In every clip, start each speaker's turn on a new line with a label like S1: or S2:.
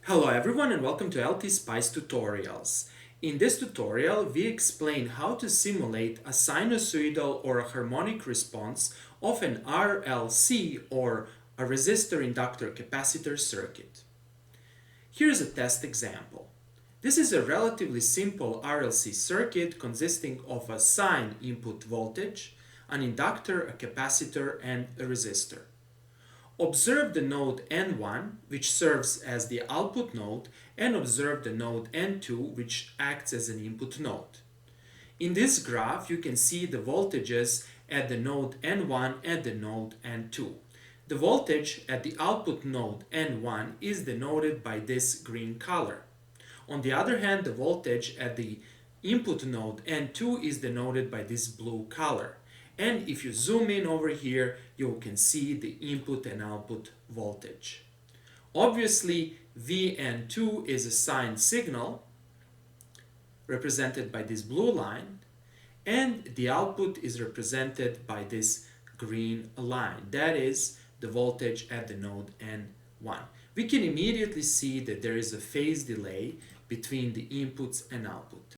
S1: Hello everyone and welcome to LTspice tutorials. In this tutorial, we explain how to simulate a sinusoidal or a harmonic response of an RLC or a resistor inductor capacitor circuit. Here's a test example. This is a relatively simple RLC circuit consisting of a sine input voltage, an inductor, a capacitor, and a resistor. Observe the node N1, which serves as the output node, and observe the node N2, which acts as an input node. In this graph, you can see the voltages at the node N1 and the node N2. The voltage at the output node N1 is denoted by this green color. On the other hand, the voltage at the input node N2 is denoted by this blue color. And if you zoom in over here, you can see the input and output voltage. Obviously, Vn2 is a sine signal represented by this blue line, and the output is represented by this green line. That is the voltage at the node N1. We can immediately see that there is a phase delay between the inputs and output.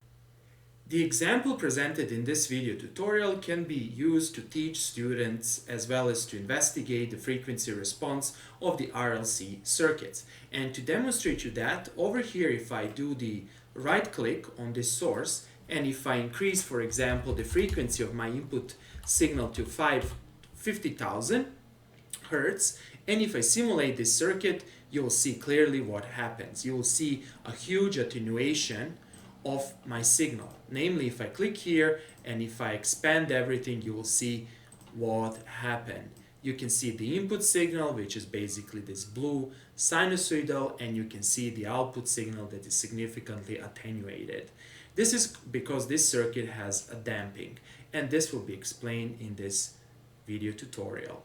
S1: The example presented in this video tutorial can be used to teach students as well as to investigate the frequency response of the RLC circuits. And to demonstrate you that, over here if I do the right click on this source and if I increase, for example, the frequency of my input signal to 50,000 Hertz, and if I simulate this circuit, you will see clearly what happens. You will see a huge attenuation of my signal. Namely, if I click here and if I expand everything, you will see what happened. You can see the input signal, which is basically this blue sinusoidal, and you can see the output signal that is significantly attenuated. This is because this circuit has a damping, and this will be explained in this video tutorial.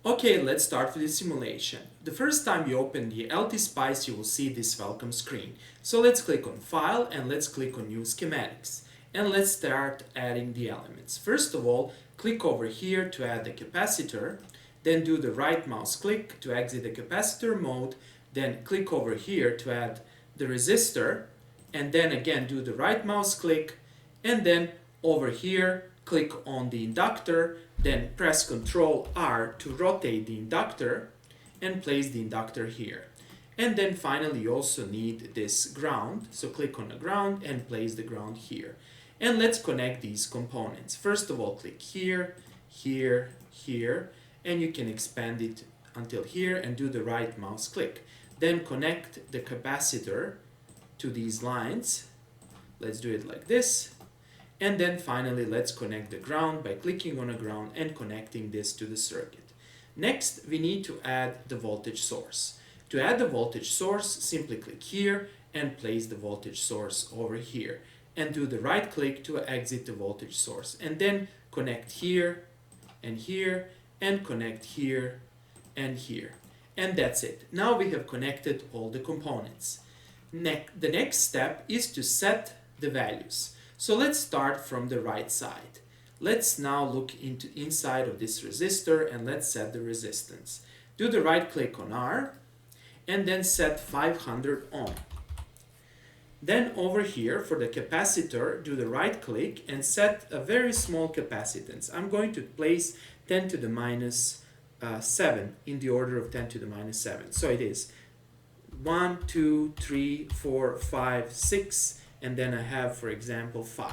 S1: Okay, let's start with the simulation. The first time you open the LTspice, you will see this welcome screen. So let's click on File and let's click on New Schematics. And let's start adding the elements. First of all, click over here to add the capacitor. Then do the right mouse click to exit the capacitor mode. Then click over here to add the resistor. And then again do the right mouse click. And then over here, click on the inductor, then press Ctrl R to rotate the inductor and place the inductor here. And then finally you also need this ground, so click on the ground and place the ground here. And let's connect these components. First of all, click here, here, here, and you can expand it until here and do the right mouse click. Then connect the capacitor to these lines. Let's do it like this. And then finally, let's connect the ground by clicking on a ground and connecting this to the circuit. Next, we need to add the voltage source. To add the voltage source, simply click here and place the voltage source over here. And do the right click to exit the voltage source. And then connect here and here and connect here and here. And that's it. Now we have connected all the components. The next step is to set the values. So let's start from the right side. Let's now look inside of this resistor and let's set the resistance. Do the right click on R and then set 500 ohm. Then over here for the capacitor, do the right click and set a very small capacitance. I'm going to place 10 to the minus 7 in the order of 10 to the minus 7. So it is 1, 2, 3, 4, 5, 6, and then I have, for example, 5.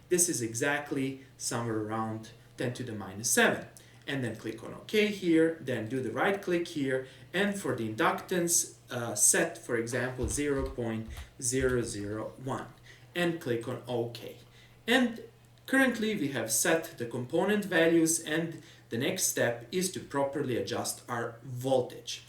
S1: This is exactly somewhere around 10 to the minus 7. And then click on OK here, then do the right click here, and for the inductance, set, for example, 0.001, and click on OK. And currently we have set the component values, and the next step is to properly adjust our voltage.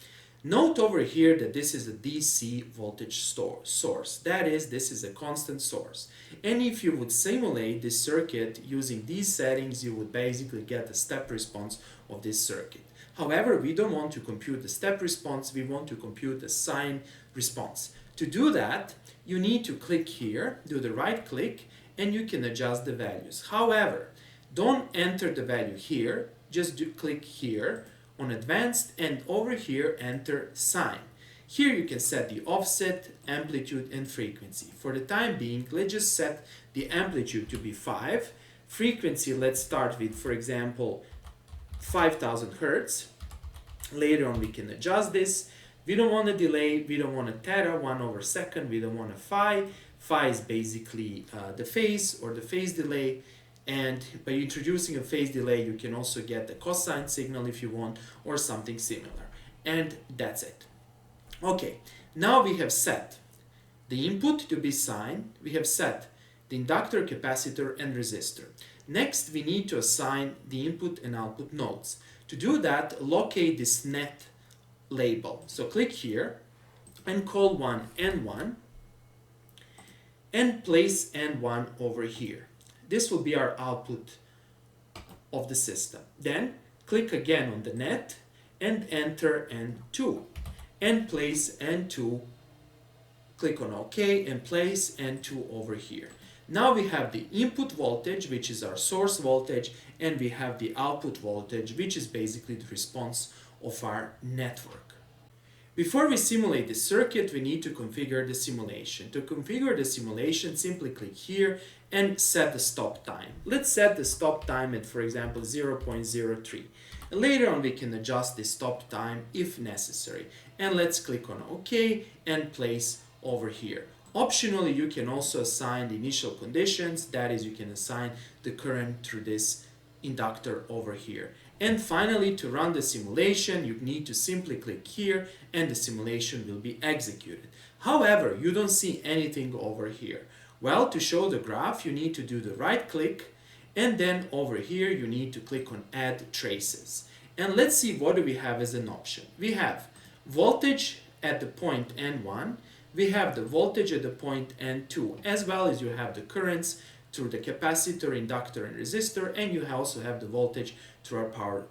S1: Note over here that this is a DC voltage source. That is, this is a constant source. And if you would simulate this circuit using these settings, you would basically get a step response of this circuit. However, we don't want to compute the step response, we want to compute the sine response. To do that, you need to click here, do the right click, and you can adjust the values. However, don't enter the value here, just click here on advanced and over here enter sine. Here you can set the offset, amplitude, and frequency. For the time being, let's just set the amplitude to be 5. Frequency, let's start with, for example, 5000 Hertz. Later on we can adjust this. We don't want a delay, we don't want a theta, 1/2, we don't want a phi. Phi is basically the phase or the phase delay. And by introducing a phase delay, you can also get the cosine signal if you want, or something similar. And that's it. Okay, now we have set the input to be sine, we have set the inductor, capacitor, and resistor. Next, we need to assign the input and output nodes. To do that, locate this net label. So click here and call one N1 and place N1 over here. This will be our output of the system. Then click again on the net and enter N2 and place N2. Click on OK and place N2 over here. Now we have the input voltage, which is our source voltage, and we have the output voltage, which is basically the response of our network. Before we simulate the circuit, we need to configure the simulation. To configure the simulation, simply click here and set the stop time. Let's set the stop time at, for example, 0.03. And later on, we can adjust the stop time if necessary. And let's click on OK and place over here. Optionally, you can also assign the initial conditions. That is, you can assign the current through this inductor over here. And finally, to run the simulation, you need to simply click here and the simulation will be executed. However, you don't see anything over here. Well, to show the graph, you need to do the right click, and then over here you need to click on Add Traces. And let's see what do we have as an option. We have voltage at the point N1, we have the voltage at the point N2, as well as you have the currents through the capacitor, inductor, and resistor, and you also have the voltage through our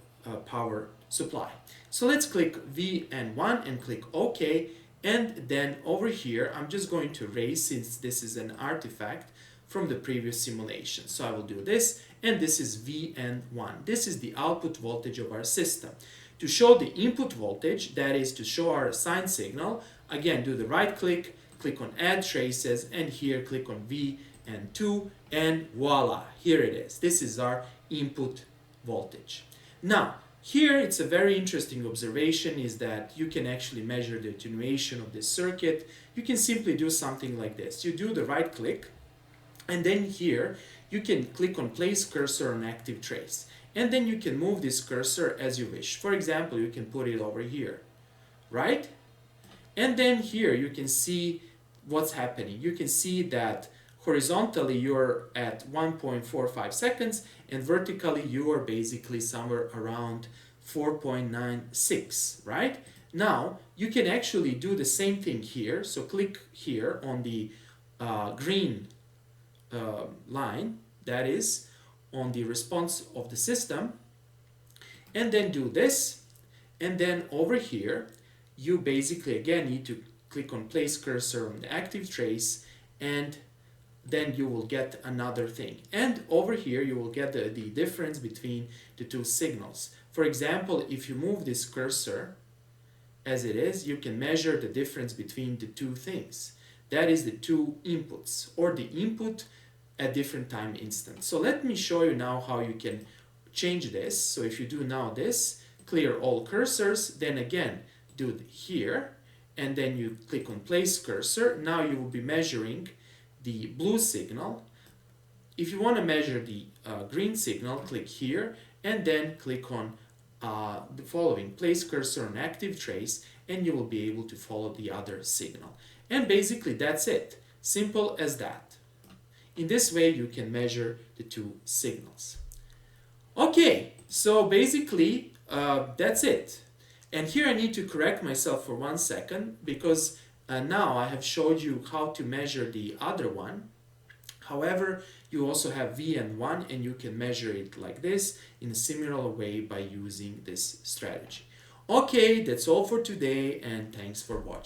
S1: power supply. So let's click VN1 and click OK, and then over here I'm just going to erase, since this is an artifact from the previous simulation. So I will do this, and this is VN1. This is the output voltage of our system. To show the input voltage, that is to show our sine signal, again do the right click, click on Add Traces, and here click on VN2, and voila, here it is. This is our input voltage. Now, here it's a very interesting observation is that you can actually measure the attenuation of this circuit. You can simply do something like this. You do the right click, and then here you can click on Place Cursor on Active Trace. And then you can move this cursor as you wish. For example, you can put it over here, right? And then here you can see what's happening. You can see that horizontally you're at 1.45 seconds, and vertically you are basically somewhere around 4.96, right? Now you can actually do the same thing here. So click here on the green line, that is on the response of the system, and then do this, and then over here you basically again need to click on Place Cursor on the Active Trace, and then you will get another thing. And over here you will get the difference between the two signals. For example, if you move this cursor as it is, you can measure the difference between the two things. That is the two inputs, or the input at different time instants. So let me show you now how you can change this. So if you do now this, clear all cursors, then again do here, and then you click on Place Cursor. Now you will be measuring the blue signal. If you want to measure the green signal, click here, and then click on the following, Place Cursor on Active Trace, and you will be able to follow the other signal. And basically that's it. Simple as that. In this way you can measure the two signals. Okay, so basically that's it. And here I need to correct myself for 1 second, because now I have showed you how to measure the other one. However, you also have VN1, and you can measure it like this in a similar way by using this strategy. Okay, that's all for today, and thanks for watching.